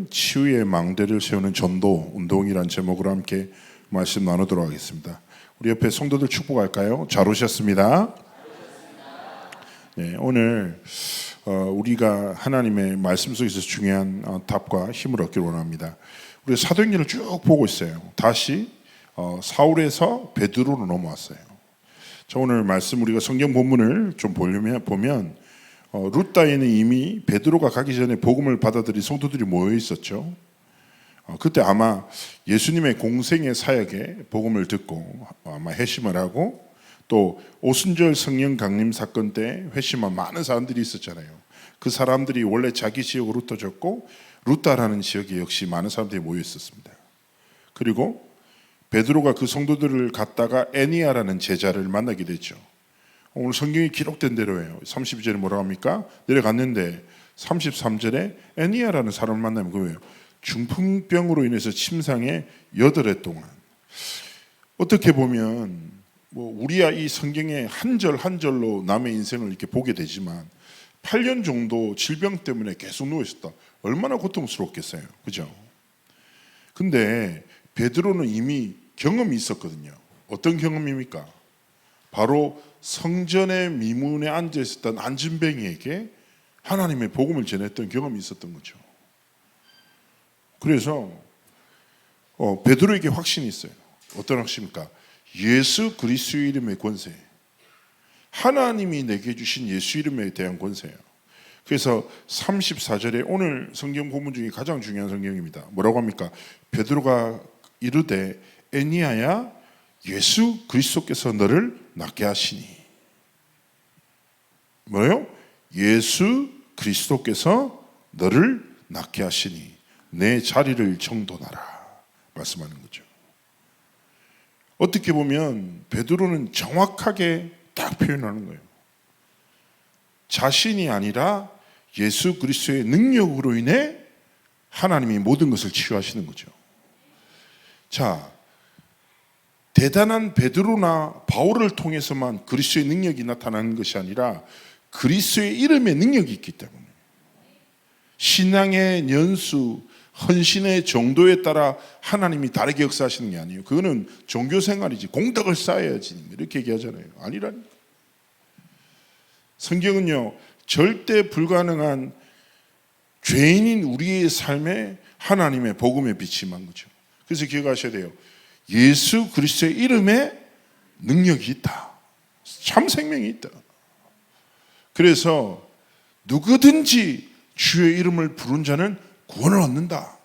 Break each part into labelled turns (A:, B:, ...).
A: 치유의 망대를 세우는 전도 운동이란 제목으로 함께 말씀 나누도록 하겠습니다. 우리 옆에 성도들 축복할까요? 잘 오셨습니다. 네, 오늘 우리가 하나님의 말씀 속에서 중요한 답과 힘을 얻기를 원합니다. 우리 사도행전을 쭉 보고 있어요. 다시 사울에서 베드로로 넘어왔어요. 자, 오늘 말씀 우리가 성경 본문을 좀 보면 루다에는 이미 베드로가 가기 전에 복음을 받아들인 성도들이 모여 있었죠. 그때 아마 예수님의 공생의 사역에 복음을 듣고 아마 회심을 하고, 또 오순절 성령 강림 사건 때 회심한 많은 사람들이 있었잖아요. 그 사람들이 원래 자기 지역으로 흩어졌고, 루다라는 지역에 역시 많은 사람들이 모여 있었습니다. 그리고 베드로가 그 성도들을 갖다가 애니아라는 제자를 만나게 됐죠. 오늘 성경이 기록된 대로예요. 32절에 뭐라고 합니까? 내려갔는데 33절에 애니아라는 사람을 만나면 그거예요. 중풍병으로 인해서 침상에 8해 동안. 어떻게 보면 우리야 이 성경의 한 절 한 절로 남의 인생을 이렇게 보게 되지만 8년 정도 질병 때문에 계속 누워 있었다. 얼마나 고통스럽겠어요. 그죠? 근데 베드로는 이미 경험이 있었거든요. 어떤 경험입니까? 바로 성전의 미문에 앉아 있었던 안진뱅이에게 하나님의 복음을 전했던 경험이 있었던 거죠. 그래서 베드로에게 확신이 있어요. 어떤 확신입니까? 예수 그리스도의 이름의 권세, 하나님이 내게 주신 예수 이름에 대한 권세예요. 그래서 34절에 오늘 성경 본문 중에 가장 중요한 성경입니다. 뭐라고 합니까? 베드로가 이르되 애니아야 예수 그리스도께서 너를 낫게 하시니. 뭐예요? 예수 그리스도께서 너를 낫게 하시니 내 자리를 정돈하라 말씀하는 거죠. 어떻게 보면 베드로는 정확하게 딱 표현하는 거예요. 자신이 아니라 예수 그리스도의 능력으로 인해 하나님이 모든 것을 치유하시는 거죠. 자, 대단한 베드로나 바울을 통해서만 그리스도의 능력이 나타나는 것이 아니라 그리스도의 이름에 능력이 있기 때문에, 신앙의 연수, 헌신의 정도에 따라 하나님이 다르게 역사하시는 게 아니에요. 그거는 종교생활이지, 공덕을 쌓아야지 이렇게 얘기하잖아요. 아니라니까. 성경은요, 절대 불가능한 죄인인 우리의 삶에 하나님의 복음의 빛이 임한 거죠. 그래서 기억하셔야 돼요. 예수 그리스도의 이름에 능력이 있다. 참 생명이 있다. 그래서 누구든지 주의 이름을 부른 자는 구원을 얻는다.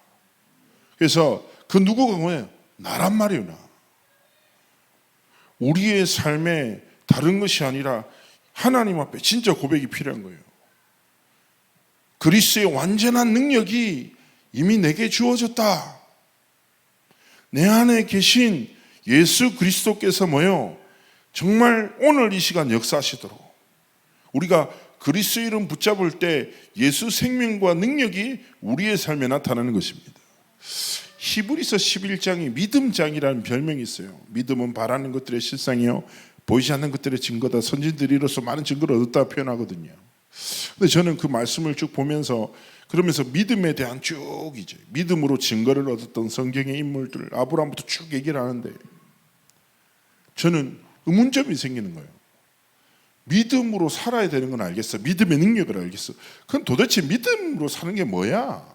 A: 그래서 그 누구가 뭐예요? 나란 말이에요. 나. 우리의 삶에 다른 것이 아니라 하나님 앞에 진짜 고백이 필요한 거예요. 그리스도의 완전한 능력이 이미 내게 주어졌다. 내 안에 계신 예수 그리스도께서 뭐요? 정말 오늘 이 시간 역사하시도록, 우리가 그리스도 이름 붙잡을 때 예수 생명과 능력이 우리의 삶에 나타나는 것입니다. 히브리서 11장이 믿음장이라는 별명이 있어요. 믿음은 바라는 것들의 실상이요 보이지 않는 것들의 증거다. 선진들이 이로써 많은 증거를 얻었다 표현하거든요. 근데 저는 그 말씀을 쭉 보면서 그러면서 믿음에 대한 쭉 이제 믿음으로 증거를 얻었던 성경의 인물들, 아브라함부터 쭉 얘기를 하는데 저는 의문점이 생기는 거예요. 믿음으로 살아야 되는 건 알겠어. 믿음의 능력을 알겠어. 그건 도대체 믿음으로 사는 게 뭐야?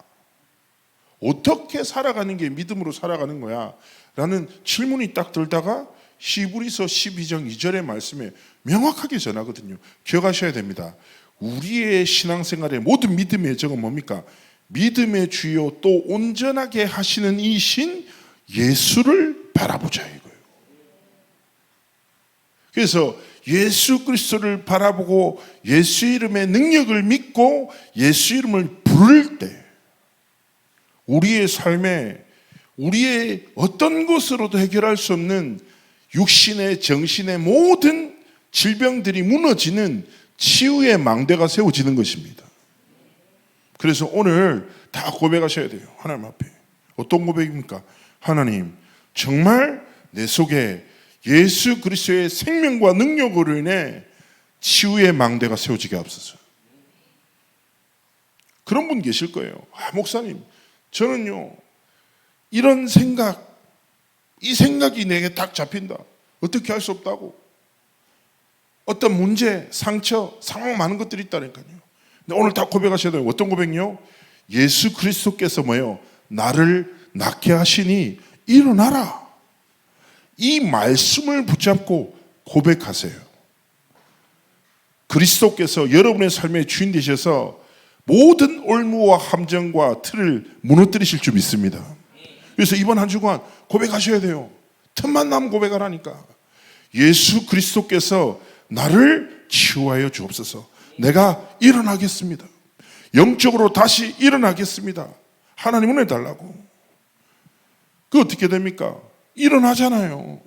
A: 어떻게 살아가는 게 믿음으로 살아가는 거야? 라는 질문이 딱 들다가 히브리서 12장 2절의 말씀에 명확하게 전하거든요. 기억하셔야 됩니다. 우리의 신앙생활의 모든 믿음의 적은 뭡니까? 믿음의 주요 또 온전하게 하시는 이신 예수를 바라보자 이거예요. 그래서 예수 그리스도를 바라보고 예수 이름의 능력을 믿고 예수 이름을 부를 때 우리의 삶에 우리의 어떤 것으로도 해결할 수 없는 육신의 정신의 모든 질병들이 무너지는 치유의 망대가 세워지는 것입니다. 그래서 오늘 다 고백하셔야 돼요. 하나님 앞에. 어떤 고백입니까? 하나님, 정말 내 속에 예수 그리스도의 생명과 능력으로 인해 치유의 망대가 세워지게 하옵소서. 그런 분 계실 거예요. 목사님, 저는요, 이런 생각, 이 생각이 내게 딱 잡힌다. 어떻게 할 수 없다고. 어떤 문제, 상처, 상황 많은 것들이 있다니까요. 근데 오늘 다 고백하셔야 돼요. 어떤 고백요? 예수 그리스도께서 뭐예요? 나를 낫게 하시니 일어나라. 이 말씀을 붙잡고 고백하세요. 그리스도께서 여러분의 삶의 주인 되셔서 모든 올무와 함정과 틀을 무너뜨리실 줄 믿습니다. 그래서 이번 한 주간 고백하셔야 돼요. 틈만 나면 고백하라니까. 예수 그리스도께서 나를 치유하여 주옵소서. 내가 일어나겠습니다. 영적으로 다시 일어나겠습니다. 하나님 은혜 달라고. 그 어떻게 됩니까? 일어나잖아요.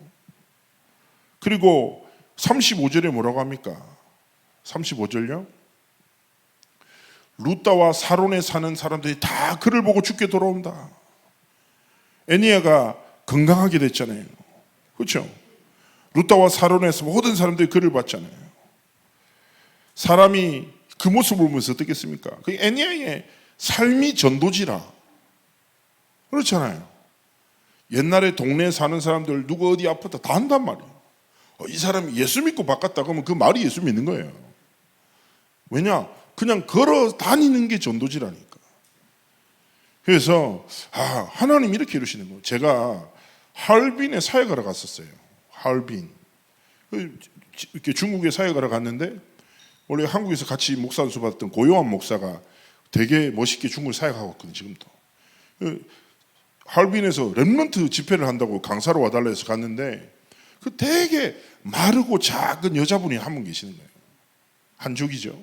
A: 그리고 35절에 뭐라고 합니까? 35절요? 루다와 사론에 사는 사람들이 다 그를 보고 죽게 돌아온다. 애니야가 건강하게 됐잖아요. 그렇죠? 루다와 사론에서 모든 사람들이 그를 봤잖아요. 사람이 그 모습을 보면서 어떻겠습니까? 그 애니야의 삶이 전도지라. 그렇잖아요. 옛날에 동네에 사는 사람들 누구 어디 아프다 다 한단 말이에요. 이 사람이 예수 믿고 바꿨다 그러면 그 말이 예수 믿는 거예요. 왜냐? 그냥 걸어 다니는 게 전도지라니까. 그래서 하나님 이렇게 이루시는 거예요. 제가 하얼빈에 사역하러 갔었어요. 하얼빈. 이렇게 중국에 사역하러 갔는데 원래 한국에서 같이 목사 안수 받았던 고요한 목사가 되게 멋있게 중국을 사역하고 있거든요. 지금도. 하얼빈에서 렘넌트 집회를 한다고 강사로 와달라 해서 갔는데 그 되게 마르고 작은 여자분이 한 분 계시는 거예요. 한족이죠.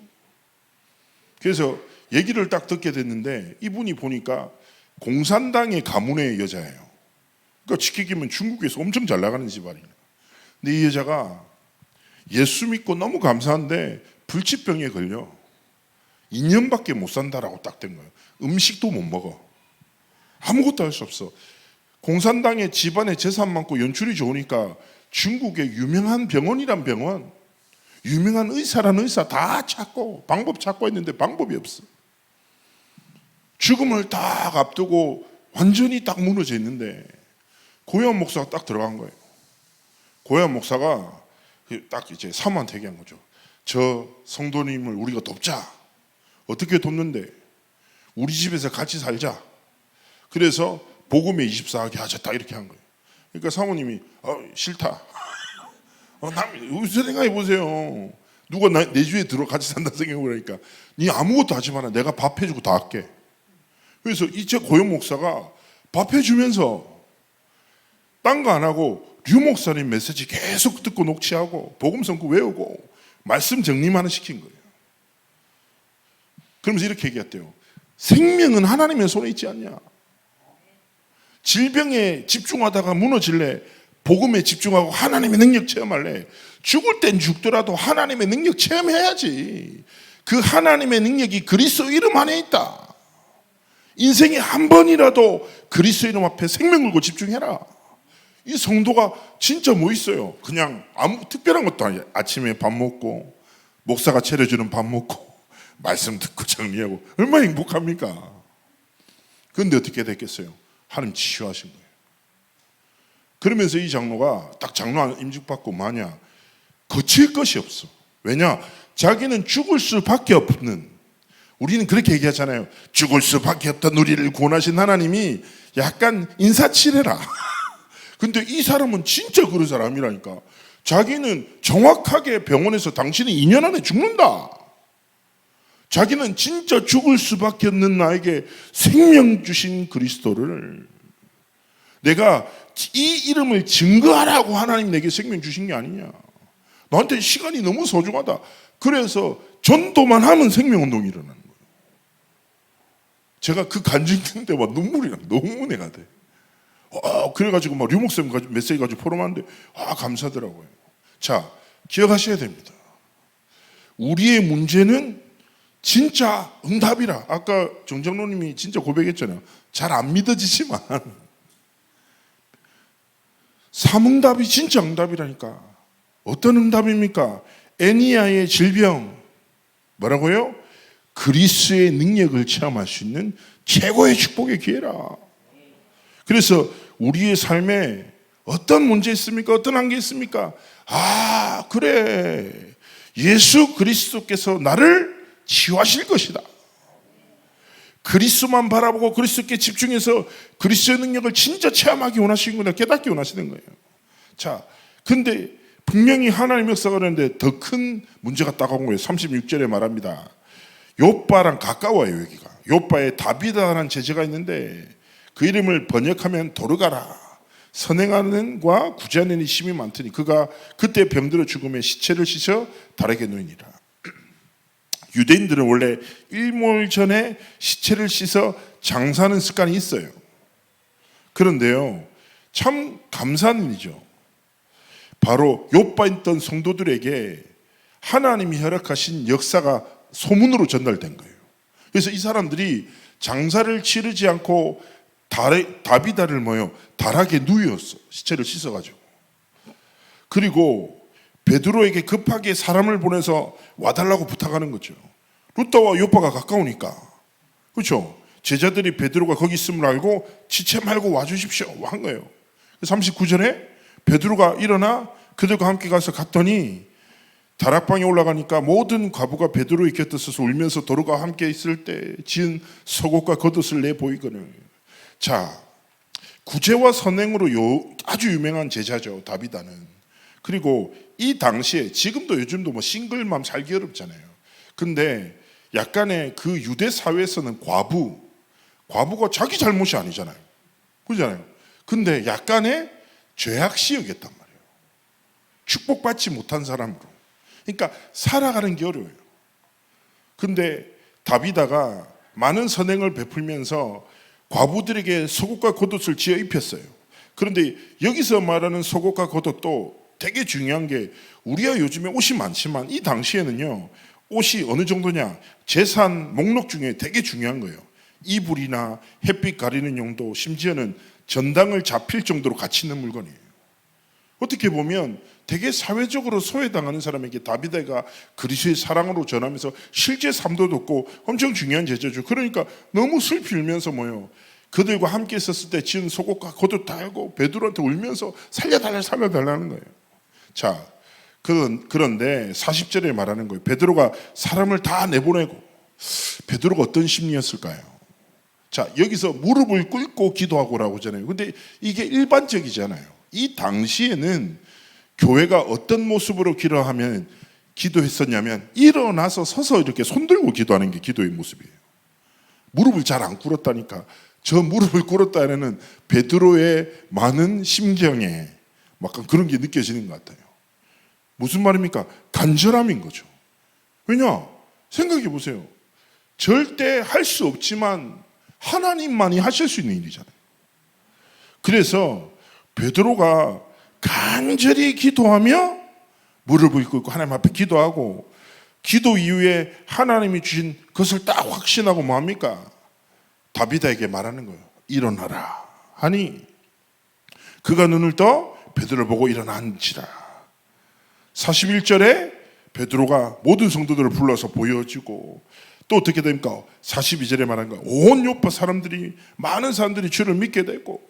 A: 그래서 얘기를 딱 듣게 됐는데 이분이 보니까 공산당의 가문의 여자예요. 그러니까 지키기면 중국에서 엄청 잘 나가는 집안이에요. 근데 이 여자가 예수 믿고 너무 감사한데 불치병에 걸려 2년밖에 못 산다라고 딱 된 거예요. 음식도 못 먹어. 아무것도 할 수 없어. 공산당의 집안에 재산 많고 연출이 좋으니까 중국의 유명한 병원이란 병원, 유명한 의사라는 의사 다 찾고 방법 찾고 했는데 방법이 없어. 죽음을 딱 앞두고 완전히 딱 무너져 있는데 고요한 목사가 딱 들어간 거예요. 고요한 목사가 딱 이제 사모한테 얘기한 거죠. 저 성도님을 우리가 돕자. 어떻게 돕는데? 우리 집에서 같이 살자. 그래서 복음의 24하게 하자. 딱 이렇게 한 거예요. 그러니까 사모님이 싫다. 생각해 보세요. 누가 내 주에 들어 같이 산다 생각해보니까 니 아무것도 하지 마라. 내가 밥 해주고 다 할게. 그래서 이제 고용 목사가 밥 해주면서 딴 거 안 하고 류 목사님 메시지 계속 듣고 녹취하고 복음 성구 외우고 말씀 정리만 시킨 거예요. 그러면서 이렇게 얘기했대요. 생명은 하나님의 손에 있지 않냐. 질병에 집중하다가 무너질래? 복음에 집중하고 하나님의 능력 체험할래? 죽을 땐 죽더라도 하나님의 능력 체험해야지. 그 하나님의 능력이 그리스도 이름 안에 있다. 인생에 한 번이라도 그리스도 이름 앞에 생명 걸고 집중해라. 이 성도가 진짜 뭐 있어요? 그냥 아무 특별한 것도 아니에요. 아침에 밥 먹고 목사가 차려주는 밥 먹고 말씀 듣고 정리하고 얼마나 행복합니까? 그런데 어떻게 됐겠어요? 하나님 치유하신 거예요. 그러면서 이 장로가 딱 장로 임직받고 마냐 거칠 것이 없어. 왜냐? 자기는 죽을 수밖에 없는, 우리는 그렇게 얘기하잖아요. 죽을 수밖에 없던 우리를 구원하신 하나님이 약간 인사치레라. 근데 이 사람은 진짜 그런 사람이라니까. 자기는 정확하게 병원에서 당신이 2년 안에 죽는다. 자기는 진짜 죽을 수밖에 없는 나에게 생명 주신 그리스도를 내가 이 이름을 증거하라고 하나님 내게 생명 주신 게 아니냐. 나한테 시간이 너무 소중하다. 그래서 전도만 하면 생명운동이 일어나는 거예요. 제가 그 간증 듣는 때 막 눈물이 나. 너무 은혜가 돼. 그래가지고 막 류목사님 메시지 가지고 포럼하는데 감사하더라고요. 자, 기억하셔야 됩니다. 우리의 문제는 진짜 응답이라. 아까 정정로님이 진짜 고백했잖아요. 잘 안 믿어지지만 삼응답이 진짜 응답이라니까. 어떤 응답입니까? 애니야의 질병 뭐라고요? 그리스도의 능력을 체험할 수 있는 최고의 축복의 기회라. 그래서 우리의 삶에 어떤 문제 있습니까? 어떤 한계 있습니까? 아, 그래. 예수 그리스도께서 나를 치유하실 것이다. 그리스도만 바라보고 그리스도께 집중해서 그리스도의 능력을 진짜 체험하기 원하시는구나, 깨닫기 원하시는 거예요. 자, 근데 분명히 하나님 역사가 그러는데 더 큰 문제가 따가운 거예요. 36절에 말합니다. 욥바랑 가까워요. 여기가 욥바에 다비다라는 제자가 있는데 그 이름을 번역하면 도르가라, 선행하는과 구제하는 이 힘이 많더니 그가 그때 병들어 죽음에 시체를 씻어 다르게 누이니라. 유대인들은 원래 일몰 전에 시체를 씻어 장사하는 습관이 있어요. 그런데요, 참 감사한 일이죠. 바로 욥바에 있던 성도들에게 하나님이 허락하신 역사가 소문으로 전달된 거예요. 그래서 이 사람들이 장사를 치르지 않고 다비다를 다락에 누였어. 시체를 씻어가지고. 그리고 베드로에게 급하게 사람을 보내서 와달라고 부탁하는 거죠. 루다와 욥바가 가까우니까. 그렇죠? 제자들이 베드로가 거기 있음을 알고 지체 말고 와주십시오 한 거예요. 39절에 베드로가 일어나 그들과 함께 가서 갔더니 다락방에 올라가니까 모든 과부가 베드로의 곁에 서서 울면서 도로가 함께 있을 때 지은 속옷과 겉옷을 내 보이거늘. 자, 구제와 선행으로 아주 유명한 제자죠, 다비다는. 그리고 이 당시에, 지금도 요즘도 싱글맘 살기 어렵잖아요. 근데 약간의 그 유대 사회에서는 과부가 자기 잘못이 아니잖아요. 그렇잖아요. 근데 약간의 죄악시 여겼단 말이에요. 축복받지 못한 사람으로. 그러니까 살아가는 게 어려워요. 근데 다비다가 많은 선행을 베풀면서 과부들에게 속옷과 겉옷을 지어 입혔어요. 그런데 여기서 말하는 속옷과 겉옷도 되게 중요한 게, 우리가 요즘에 옷이 많지만 이 당시에는요, 옷이 어느 정도냐, 재산 목록 중에 되게 중요한 거예요. 이불이나 햇빛 가리는 용도, 심지어는 전당을 잡힐 정도로 가치 있는 물건이에요. 어떻게 보면 되게 사회적으로 소외당하는 사람에게 다비다가 그리스도의 사랑으로 전하면서 실제 삶도 돕고 엄청 중요한 제자죠. 그러니까 너무 슬피 울면서 그들과 함께 있었을 때 지은 속옷과 겉옷 다 알고 베드로한테 울면서 살려달라는 거예요. 자, 그런데 40절에 말하는 거예요. 베드로가 사람을 다 내보내고, 베드로가 어떤 심리였을까요? 자, 여기서 무릎을 꿇고 기도하고라고 하잖아요. 근데 이게 일반적이잖아요. 이 당시에는 교회가 어떤 모습으로 기도했었냐면 일어나서 서서 이렇게 손들고 기도하는 게 기도의 모습이에요. 무릎을 잘 안 꿇었다니까. 저 무릎을 꿇었다는 베드로의 많은 심경에 약간 그런 게 느껴지는 것 같아요. 무슨 말입니까? 간절함인 거죠. 왜냐? 생각해 보세요. 절대 할 수 없지만 하나님만이 하실 수 있는 일이잖아요. 그래서 베드로가 간절히 기도하며 무릎을 꿇고 하나님 앞에 기도하고, 기도 이후에 하나님이 주신 것을 딱 확신하고 뭐합니까? 다비다에게 말하는 거예요. 일어나라 하니 그가 눈을 떠 베드로를 보고 일어난지라. 41절에 베드로가 모든 성도들을 불러서 보여주고, 또 어떻게 됩니까? 42절에 말한 거예요. 온 요파 사람들이, 많은 사람들이 주를 믿게 되고,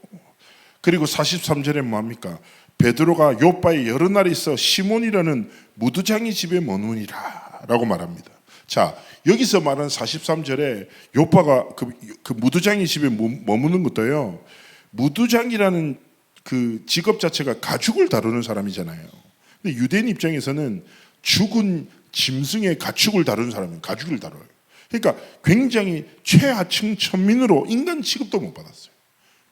A: 그리고 43절에 뭐합니까? 베드로가 요파에 여러 날이 있어 시몬이라는 무두장이 집에 머무니라 라고 말합니다. 자, 여기서 말하는 43절에 요파가 그 무두장이 집에 머무는 것도요, 무두장이라는 그 직업 자체가 가축을 다루는 사람이잖아요. 근데 유대인 입장에서는 죽은 짐승의 가축을 다루는 사람은 가축을 다뤄요. 그러니까 굉장히 최하층 천민으로 인간 취급도 못 받았어요.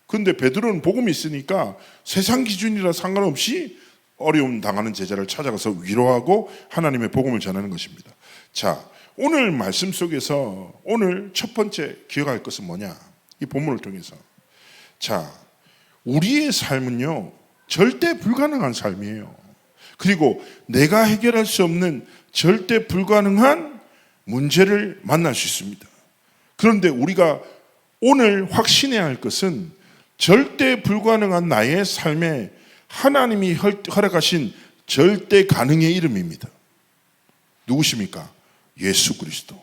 A: 그런데 베드로는 복음이 있으니까 세상 기준이라 상관없이 어려움 당하는 제자를 찾아가서 위로하고 하나님의 복음을 전하는 것입니다. 자, 오늘 말씀 속에서 오늘 첫 번째 기억할 것은 뭐냐? 이 본문을 통해서, 자, 우리의 삶은요 절대 불가능한 삶이에요. 그리고 내가 해결할 수 없는 절대 불가능한 문제를 만날 수 있습니다. 그런데 우리가 오늘 확신해야 할 것은 절대 불가능한 나의 삶에 하나님이 허락하신 절대 가능의 이름입니다. 누구십니까? 예수 그리스도.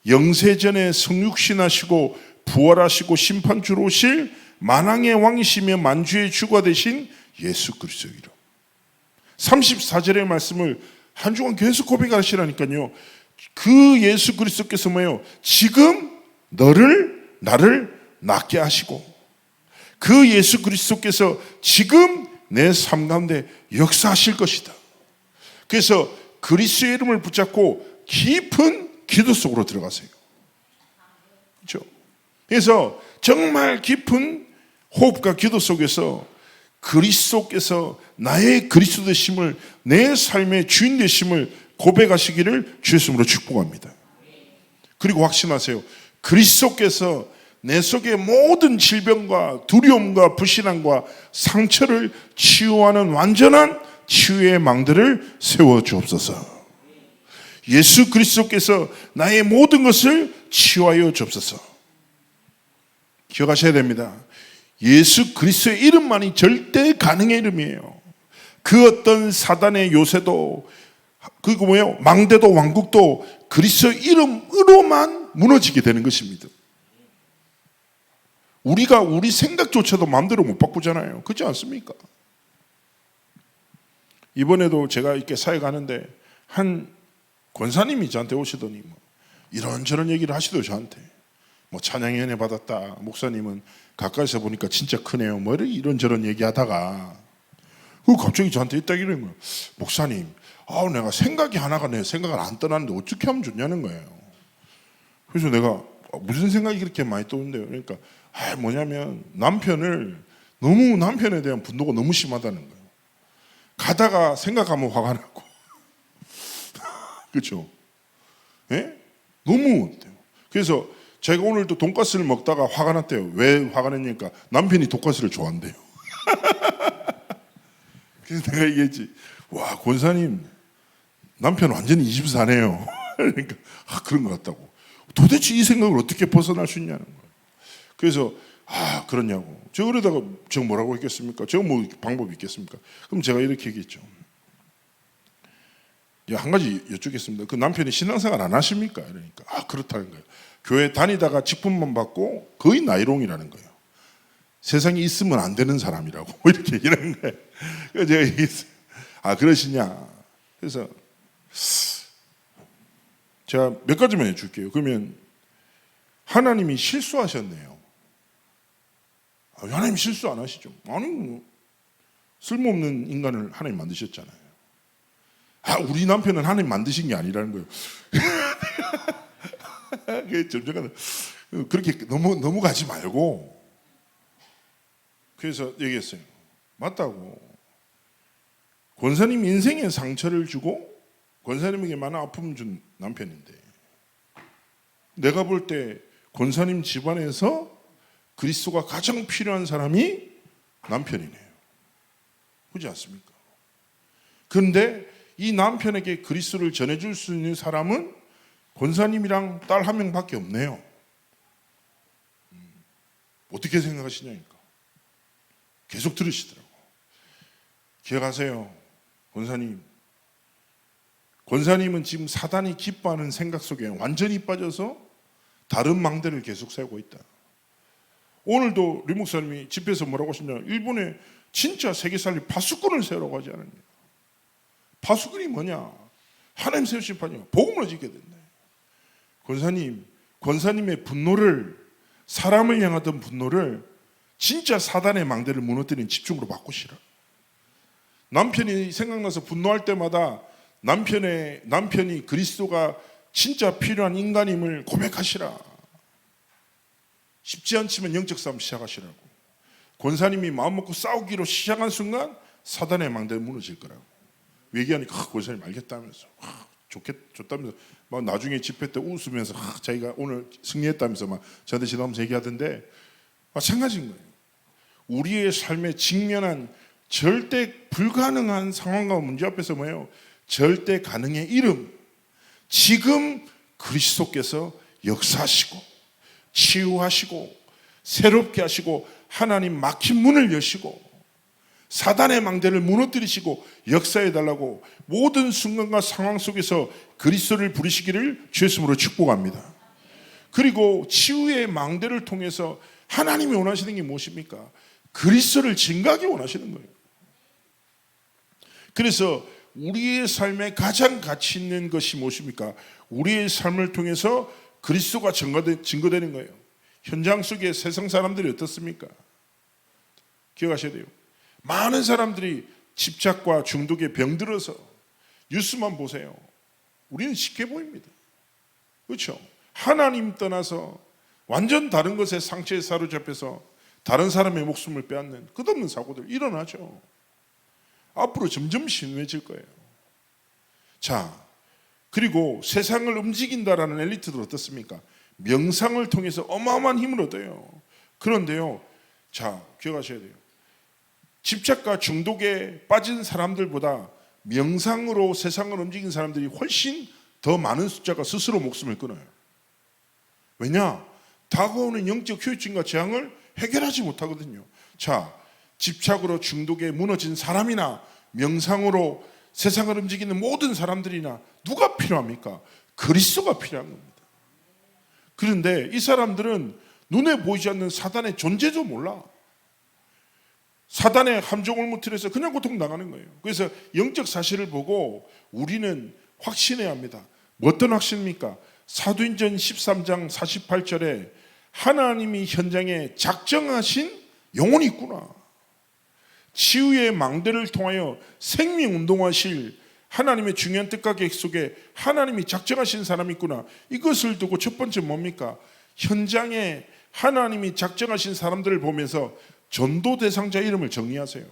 A: 영세전에 성육신하시고 부활하시고 심판주로 오실 만왕의 왕이시며 만주의 주가 되신 예수 그리스도 이름. 34절의 말씀을 한 주간 계속 고백하시라니까요. 그 예수 그리스도께서 뭐예요? 지금 나를 낫게 하시고, 그 예수 그리스도께서 지금 내 삶 가운데 역사하실 것이다. 그래서 그리스도의 이름을 붙잡고 깊은 기도 속으로 들어가세요. 그렇죠? 그래서 정말 깊은 호흡과 기도 속에서 그리스도께서 나의 그리스도 되심을, 내 삶의 주인 되심을 고백하시기를 주의 이름으로 축복합니다. 그리고 확신하세요. 그리스도께서 내 속의 모든 질병과 두려움과 불신앙과 상처를 치유하는 완전한 치유의 망대를 세워 주옵소서. 예수 그리스도께서 나의 모든 것을 치유하여 주옵소서. 기억하셔야 됩니다. 예수 그리스도의 이름만이 절대 가능의 이름이에요. 그 어떤 사단의 요새도, 그리고 뭐예요? 망대도 왕국도 그리스도의 이름으로만 무너지게 되는 것입니다. 우리가 우리 생각조차도 마음대로 못 바꾸잖아요. 그렇지 않습니까? 이번에도 제가 이렇게 사회 가는데 한 권사님이 저한테 오시더니 이런저런 얘기를 하시더라고요. 저한테 뭐 찬양의 은혜 받았다, 목사님은 가까이서 보니까 진짜 크네요, 뭐 이런저런 얘기하다가 그 갑자기 저한테 이따 이러는 거예요. 목사님, 내가 생각이 하나가 내 생각을 안 떠나는데 어떻게 하면 좋냐는 거예요. 그래서 내가 무슨 생각이 그렇게 많이 떠오른대요. 그러니까 뭐냐면 남편에 대한 분노가 너무 심하다는 거예요. 가다가 생각하면 화가 나고 그렇죠? 예? 너무 어때요? 그래서 제가 오늘도 돈가스를 먹다가 화가 났대요. 왜 화가 났냐니까 남편이 돈가스를 좋아한대요. 그래서 내가 얘기했지. 와, 권사님 남편 완전히 24네요. 그러니까 그런 것 같다고. 도대체 이 생각을 어떻게 벗어날 수 있냐는 거예요. 그래서 그러냐고. 제가 그러다가 제가 뭐라고 했겠습니까? 제가 뭐 방법이 있겠습니까? 그럼 제가 이렇게 얘기했죠. 한 가지 여쭙겠습니다. 그 남편이 신앙생활 안 하십니까? 그러니까 그렇다는 거예요. 교회 다니다가 직분만 받고 거의 나이롱이라는 거예요. 세상에 있으면 안 되는 사람이라고 이렇게 얘기하는 거예요. 그래서 제가 얘기했어요. 그러시냐? 그래서 제가 몇 가지만 해줄게요. 그러면 하나님이 실수하셨네요. 하나님 실수 안 하시죠? 아니, 쓸모없는 인간을 하나님 만드셨잖아요. 우리 남편은 하나님 만드신 게 아니라는 거예요. 점점 그렇게 너무 가지 말고. 그래서 얘기했어요. 맞다고. 권사님 인생에 상처를 주고 권사님에게 많은 아픔을 준 남편인데, 내가 볼 때 권사님 집안에서 그리스도가 가장 필요한 사람이 남편이네요. 그렇지 않습니까? 그런데 이 남편에게 그리스도를 전해줄 수 있는 사람은 권사님이랑 딸 한 명밖에 없네요. 어떻게 생각하시냐니까. 계속 들으시더라고. 기억하세요, 권사님은 지금 사단이 기뻐하는 생각 속에 완전히 빠져서 다른 망대를 계속 세우고 있다. 오늘도 리 목사님이 집회에서 뭐라고 하시냐, 일본에 진짜 세계살리 파수꾼을 세우라고 하지 않았냐. 파수꾼이 뭐냐? 하나님 세우신 판이야. 복음을 지게 된다. 권사님의 분노를, 사람을 향하던 분노를 진짜 사단의 망대를 무너뜨리는 집중으로 바꾸시라. 남편이 생각나서 분노할 때마다 남편이 그리스도가 진짜 필요한 인간임을 고백하시라. 쉽지 않지만 영적 싸움 시작하시라고. 권사님이 마음 먹고 싸우기로 시작한 순간 사단의 망대는 무너질 거라고. 얘기하니까 권사님 알겠다면서 좋다면서 막 나중에 집회 때 웃으면서 자기가 오늘 승리했다면서 막 저한테 지나가면서 얘기하던데, 마찬가지인 거예요. 우리의 삶에 직면한 절대 불가능한 상황과 문제 앞에서 뭐예요? 절대 가능의 이름, 지금 그리스도께서 역사하시고 치유하시고 새롭게 하시고 하나님 막힌 문을 여시고 사단의 망대를 무너뜨리시고 역사해달라고 모든 순간과 상황 속에서 그리스도를 부르시기를 주의 이름으로 축복합니다. 그리고 치유의 망대를 통해서 하나님이 원하시는 게 무엇입니까? 그리스도를 증거하기 원하시는 거예요. 그래서 우리의 삶에 가장 가치 있는 것이 무엇입니까? 우리의 삶을 통해서 그리스도가 증거되는 거예요. 현장 속에 세상 사람들이 어떻습니까? 기억하셔야 돼요. 많은 사람들이 집착과 중독에 병들어서 뉴스만 보세요. 우리는 쉽게 보입니다. 그렇죠? 하나님 떠나서 완전 다른 것에 상처에 사로잡혀서 다른 사람의 목숨을 빼앗는 끝없는 사고들 일어나죠. 앞으로 점점 심해질 거예요. 자, 그리고 세상을 움직인다라는 엘리트들 어떻습니까? 명상을 통해서 어마어마한 힘을 얻어요. 그런데요, 자, 기억하셔야 돼요. 집착과 중독에 빠진 사람들보다 명상으로 세상을 움직인 사람들이 훨씬 더 많은 숫자가 스스로 목숨을 끊어요. 왜냐? 다가오는 영적 휴유증과 재앙을 해결하지 못하거든요. 자, 집착으로 중독에 무너진 사람이나 명상으로 세상을 움직이는 모든 사람들이나 누가 필요합니까? 그리스도가 필요한 겁니다. 그런데 이 사람들은 눈에 보이지 않는 사단의 존재도 몰라. 사단의 함정을 무틀해서 그냥 고통당하는 거예요. 그래서 영적 사실을 보고 우리는 확신해야 합니다. 어떤 확신입니까? 사도행전 13장 48절에 하나님이 현장에 작정하신 영혼이 있구나. 치유의 망대를 통하여 생명운동하실 하나님의 중요한 뜻과 계획 속에 하나님이 작정하신 사람이 있구나. 이것을 두고 첫 번째 뭡니까? 현장에 하나님이 작정하신 사람들을 보면서 전도 대상자 이름을 정리하세요.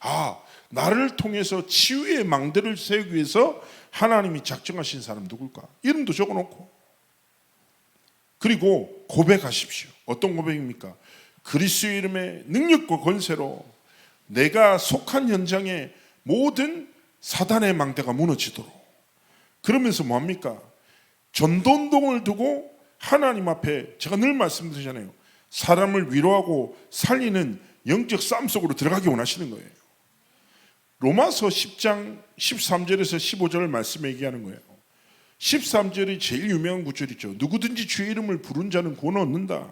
A: 아, 나를 통해서 치유의 망대를 세우기 위해서 하나님이 작정하신 사람 누굴까? 이름도 적어놓고, 그리고 고백하십시오. 어떤 고백입니까? 그리스도의 이름의 능력과 권세로 내가 속한 현장에 모든 사단의 망대가 무너지도록. 그러면서 뭐합니까? 전도운동을 두고 하나님 앞에, 제가 늘 말씀드리잖아요, 사람을 위로하고 살리는 영적 싸움 속으로 들어가기 원하시는 거예요. 로마서 10장 13절에서 15절 말씀에 얘기하는 거예요. 13절이 제일 유명한 구절이죠. 누구든지 주의 이름을 부른 자는 구원 얻는다.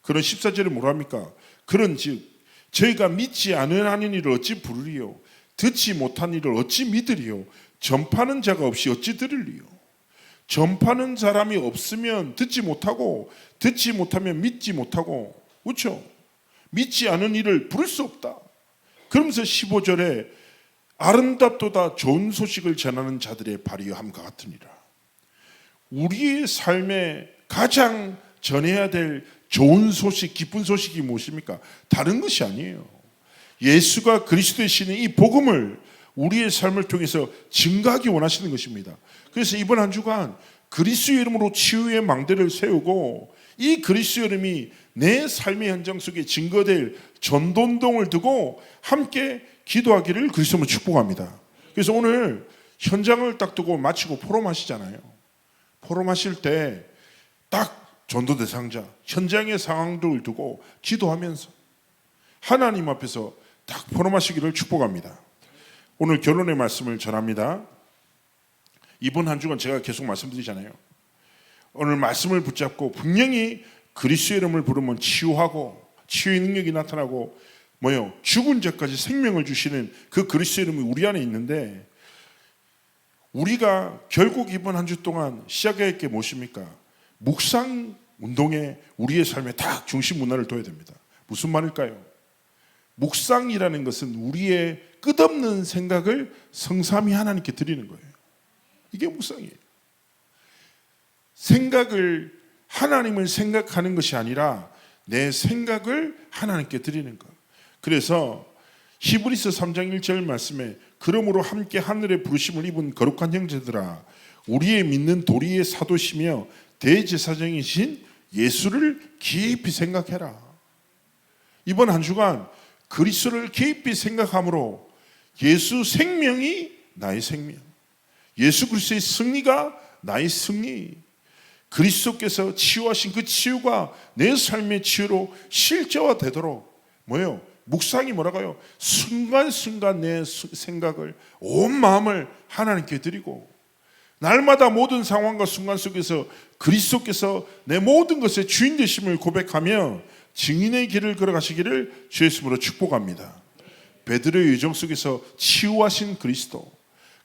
A: 그런 14절에 뭐라 합니까? 그런즉 저희가 믿지 않은 이를 어찌 부르리요? 듣지 못한 이를 어찌 믿으리요? 전파하는 자가 없이 어찌 들으리요? 전파하는 사람이 없으면 듣지 못하고, 듣지 못하면 믿지 못하고, 그렇죠? 믿지 않은 이를 부를 수 없다. 그러면서 15절에 아름답도다 좋은 소식을 전하는 자들의 발휘함과 같으니라. 우리의 삶에 가장 전해야 될 좋은 소식, 기쁜 소식이 무엇입니까? 다른 것이 아니에요. 예수가 그리스도이시는 이 복음을 우리의 삶을 통해서 증거하기 원하시는 것입니다. 그래서 이번 한 주간 그리스도의 이름으로 치유의 망대를 세우고, 이 그리스도의 이름이 내 삶의 현장 속에 증거될 전도운동을 두고 함께 기도하기를 그리스도로 축복합니다. 그래서 오늘 현장을 딱 두고 마치고 포럼하시잖아요. 포럼하실 때 딱 전도 대상자, 현장의 상황들을 두고 기도하면서 하나님 앞에서 딱 포럼하시기를 축복합니다. 오늘 결론의 말씀을 전합니다. 이번 한 주간 제가 계속 말씀드리잖아요. 오늘 말씀을 붙잡고 분명히 그리스도의 이름을 부르면 치유하고 치유의 능력이 나타나고 죽은 자까지 생명을 주시는 그 그리스도의 이름이 우리 안에 있는데, 우리가 결국 이번 한 주 동안 시작해야 할 게 무엇입니까? 묵상 운동에 우리의 삶에 딱 중심 문화를 둬야 됩니다. 무슨 말일까요? 묵상이라는 것은 우리의 끝없는 생각을 성삼위 하나님께 드리는 거예요. 이게 묵상이에요. 생각을, 하나님을 생각하는 것이 아니라 내 생각을 하나님께 드리는 것. 그래서 히브리서 3장 1절 말씀에 그러므로 함께 하늘의 부르심을 입은 거룩한 형제들아, 우리의 믿는 도리의 사도시며 대제사장이신 예수를 깊이 생각해라. 이번 한 주간 그리스도를 깊이 생각함으로 예수 생명이 나의 생명, 예수 그리스도의 승리가 나의 승리, 그리스도께서 치유하신 그 치유가 내 삶의 치유로 실제화되도록 묵상이 뭐라고요? 순간순간 내 생각을, 온 마음을 하나님께 드리고, 날마다 모든 상황과 순간 속에서 그리스도께서 내 모든 것의 주인 되심을 고백하며 증인의 길을 걸어가시기를 주의 이름으로 축복합니다. 베드로의 여정 속에서 치유하신 그리스도,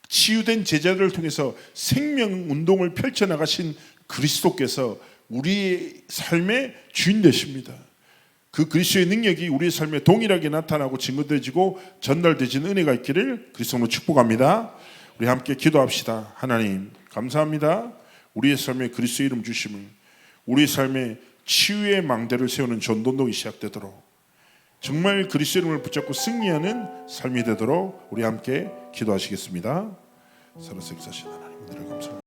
A: 치유된 제자들을 통해서 생명 운동을 펼쳐나가신 그리스도께서 우리의 삶의 주인 되십니다. 그 그리스도의 능력이 우리의 삶에 동일하게 나타나고 증거되어지고 전달되어지는 은혜가 있기를 그리스도로 축복합니다. 우리 함께 기도합시다. 하나님 감사합니다. 우리의 삶에 그리스도의 이름 주심을, 우리의 삶에 치유의 망대를 세우는 전도운동이 시작되도록, 정말 그리스도의 이름을 붙잡고 승리하는 삶이 되도록 우리 함께 기도하시겠습니다. 살아서 역사하신 하나님, 감사합니다.